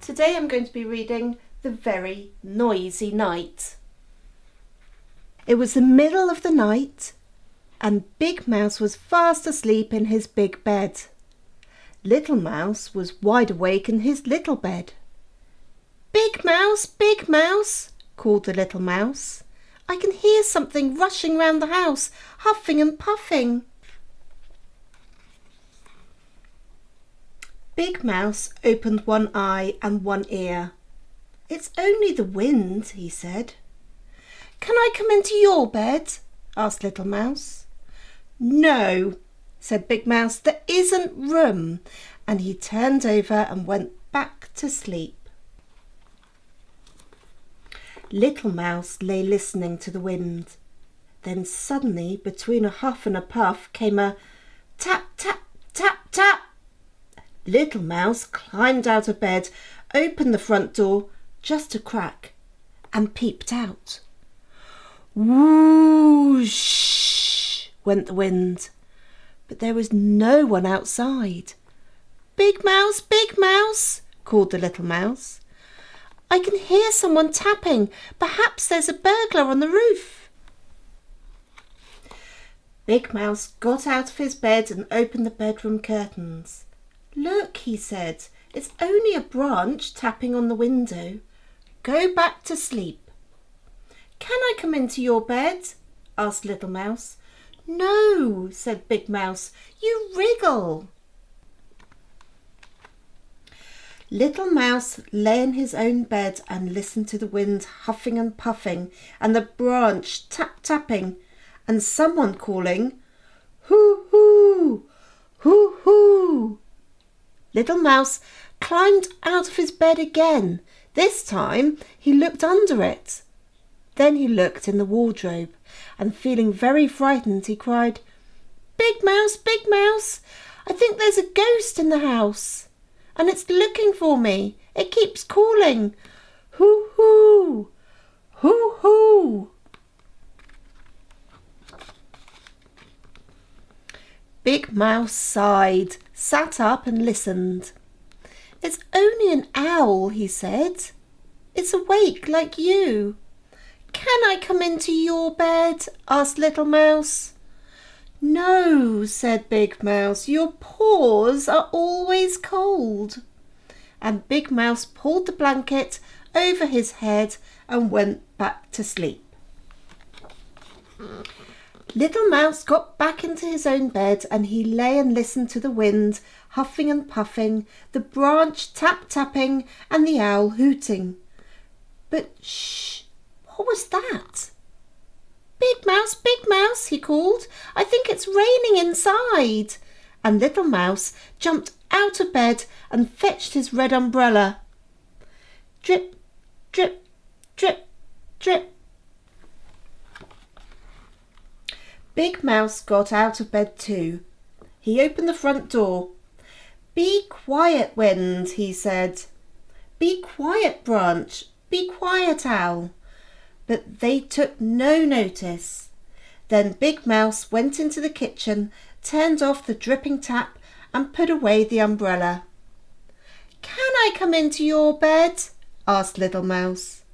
Today I'm going to be reading The Very Noisy Night. It was the middle of the night and Big Mouse was fast asleep in his big bed. Little Mouse was wide awake in his little bed. Big Mouse, called the little mouse. I can hear something rushing round the house, huffing and puffing. Big Mouse opened one eye and one ear. It's only the wind, he said. Can I come into your bed? Asked Little Mouse. No, said Big Mouse, there isn't room, and he turned over and went back to sleep. Little Mouse lay listening to the wind. Then suddenly, between a huff and a puff, came a tap, tap, tap, tap. Little Mouse climbed out of bed, opened the front door just a crack, and peeped out. Whoosh went the wind, but there was no one outside. Big Mouse, called the little mouse. I can hear someone tapping. Perhaps there's a burglar on the roof. Big Mouse got out of his bed and opened the bedroom curtains. Look, he said, it's only a branch tapping on the window. Go back to sleep. Can I come into your bed? Asked Little Mouse. No, said Big Mouse, you wriggle. Little Mouse lay in his own bed and listened to the wind huffing and puffing and the branch tap-tapping and someone calling, hoo-hoo, hoo-hoo. Little Mouse climbed out of his bed again. This time he looked under it. Then he looked in the wardrobe and feeling very frightened he cried, Big Mouse, I think there's a ghost in the house and it's looking for me. It keeps calling, hoo-hoo, hoo-hoo. Big Mouse sighed, sat up and listened. It's only an owl, he said. It's awake like you. Can I come into your bed? Asked Little Mouse. No, said Big Mouse, your paws are always cold. And Big Mouse pulled the blanket over his head and went back to sleep. Little Mouse got back into his own bed and he lay and listened to the wind huffing and puffing, the branch tap-tapping and the owl hooting. But shh, what was that? Big Mouse, he called. I think it's raining inside. And Little Mouse jumped out of bed and fetched his red umbrella. Drip, drip, drip, drip. Big Mouse got out of bed too. He opened the front door. Be quiet, wind, he said. Be quiet, branch. Be quiet, owl. But they took no notice. Then Big Mouse went into the kitchen, turned off the dripping tap and put away the umbrella. Can I come into your bed? Asked Little Mouse.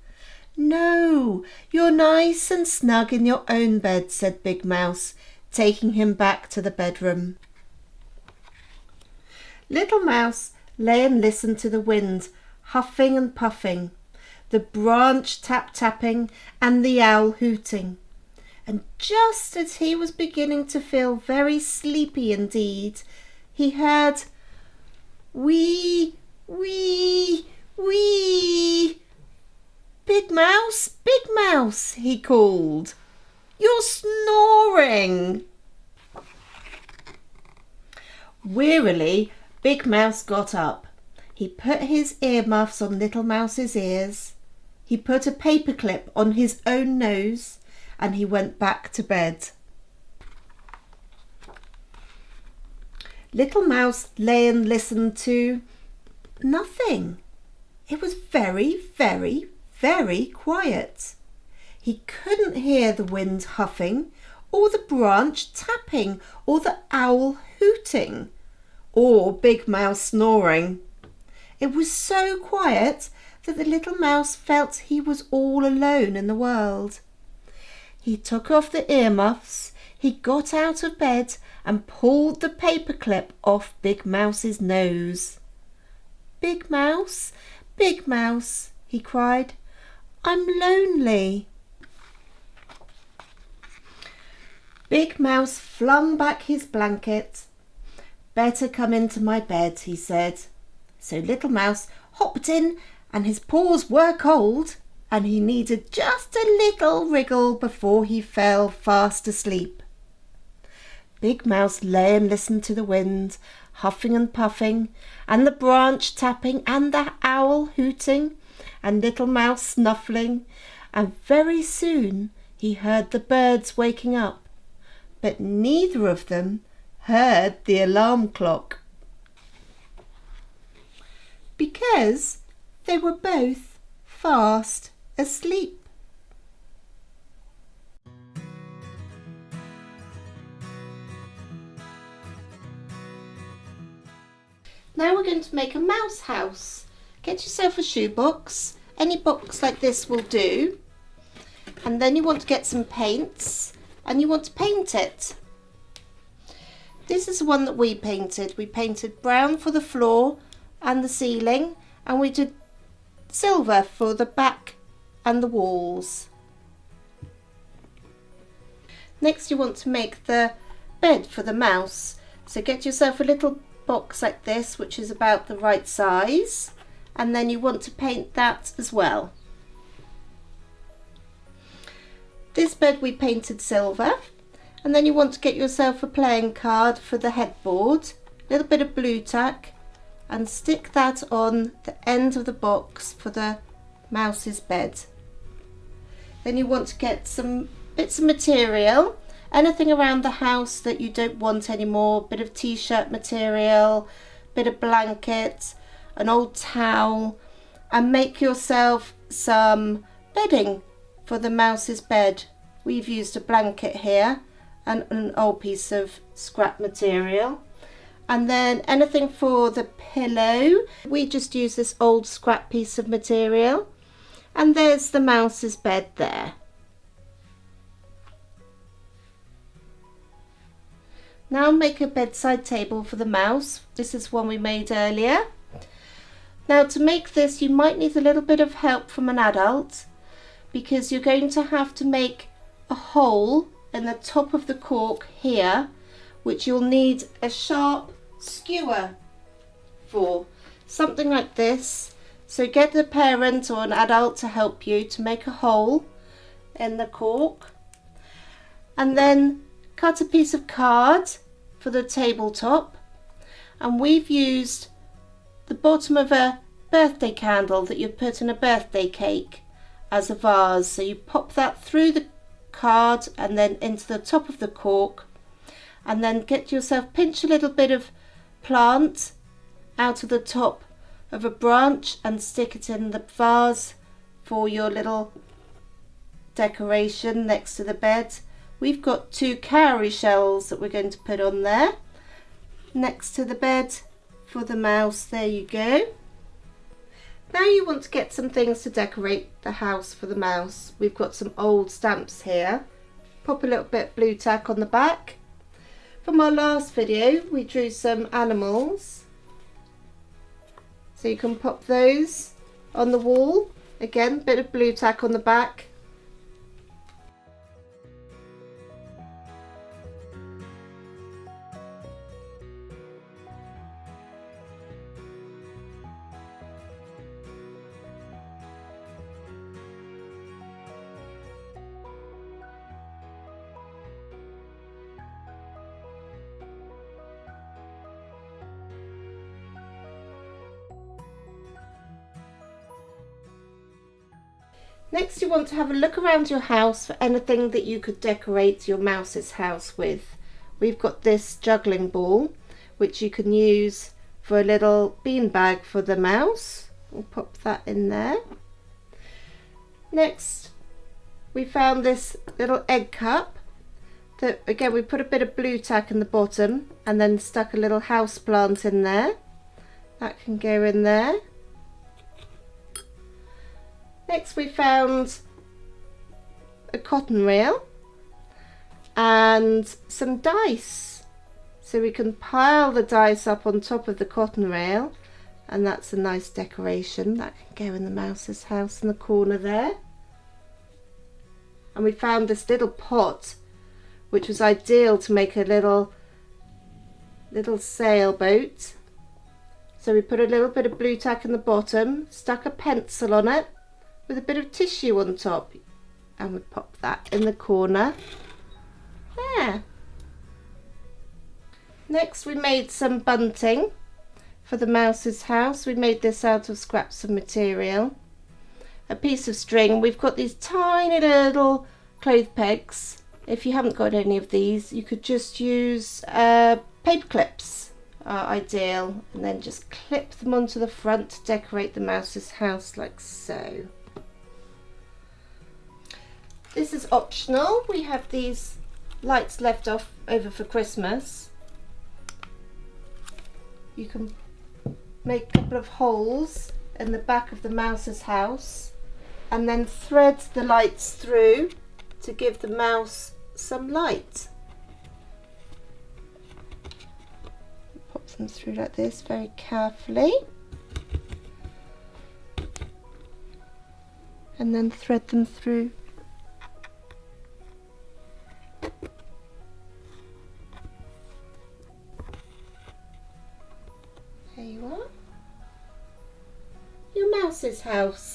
No, you're nice and snug in your own bed, said Big Mouse, taking him back to the bedroom. Little Mouse lay and listened to the wind huffing and puffing, the branch tap-tapping and the owl hooting. And just as he was beginning to feel very sleepy indeed, he heard wee, wee, wee. Big Mouse, he called. You're snoring. Wearily, Big Mouse got up. He put his earmuffs on Little Mouse's ears. He put a paperclip on his own nose and he went back to bed. Little Mouse lay and listened to nothing. It was very, very, very quiet. He couldn't hear the wind huffing, or the branch tapping, or the owl hooting, or Big Mouse snoring. It was so quiet that the little mouse felt he was all alone in the world. He took off the earmuffs, he got out of bed and pulled the paperclip off Big Mouse's nose. Big Mouse, he cried, I'm lonely. Big Mouse flung back his blanket. Better come into my bed, he said. So Little Mouse hopped in, and his paws were cold, and he needed just a little wriggle before he fell fast asleep. Big Mouse lay and listened to the wind, huffing and puffing, and the branch tapping, and the owl hooting, and Little Mouse snuffling, and very soon he heard the birds waking up, but neither of them heard the alarm clock, because they were both fast asleep. Now we're going to make a mouse house. Get yourself a shoebox. Any box like this will do. And then you want to get some paints and you want to paint it. This is the one that we painted. We painted brown for the floor and the ceiling, and we did silver for the back and the walls. Next you want to make the bed for the mouse. So get yourself a little box like this, which is about the right size, and then you want to paint that as well. This bed we painted silver, and then you want to get yourself a playing card for the headboard, a little bit of blue tack, and stick that on the end of the box for the mouse's bed. Then you want to get some bits of material, anything around the house that you don't want anymore, bit of t-shirt material, bit of blanket, an old towel, and make yourself some bedding for the mouse's bed. We've used a blanket here and an old piece of scrap material. And then anything for the pillow, we just use this old scrap piece of material. And there's the mouse's bed there. Now make a bedside table for the mouse. This is one we made earlier. Now to make this you might need a little bit of help from an adult, because you're going to have to make a hole in the top of the cork here, which you'll need a sharp skewer for, something like this. So get a parent or an adult to help you to make a hole in the cork, and then cut a piece of card for the tabletop, and we've used the bottom of a birthday candle that you put in a birthday cake as a vase. So you pop that through the card and then into the top of the cork, and then get yourself, pinch a little bit of plant out of the top of a branch and stick it in the vase for your little decoration next to the bed. We've got 2 cowrie shells that we're going to put on there next to the bed for the mouse. There you go. Now you want to get some things to decorate the house for the mouse. We've got some old stamps here. Pop a little bit of blue tack on the back. From our last video we drew some animals, so you can pop those on the wall. Again, bit of blue tack on the back. Next you want to have a look around your house for anything that you could decorate your mouse's house with. We've got this juggling ball, which you can use for a little bean bag for the mouse. We'll pop that in there. Next we found this little egg cup that, again, we put a bit of blue tack in the bottom and then stuck a little house plant in there. That can go in there. Next we found a cotton reel and some dice. So we can pile the dice up on top of the cotton rail, and that's a nice decoration that can go in the mouse's house in the corner there. And we found this little pot which was ideal to make a little sailboat. So we put a little bit of blue tack in the bottom, stuck a pencil on it with a bit of tissue on top, and we pop that in the corner there. Next we made some bunting for the mouse's house. We made this out of scraps of material, a piece of string. We've got these tiny little clothes pegs. If you haven't got any of these, you could just use paper clips, are ideal, and then just clip them onto the front to decorate the mouse's house like so. This is optional. We have these lights left off over for Christmas. You can make a couple of holes in the back of the mouse's house and then thread the lights through to give the mouse some light. Pop them through like this very carefully, and then thread them through. There you are. Your mouse's house.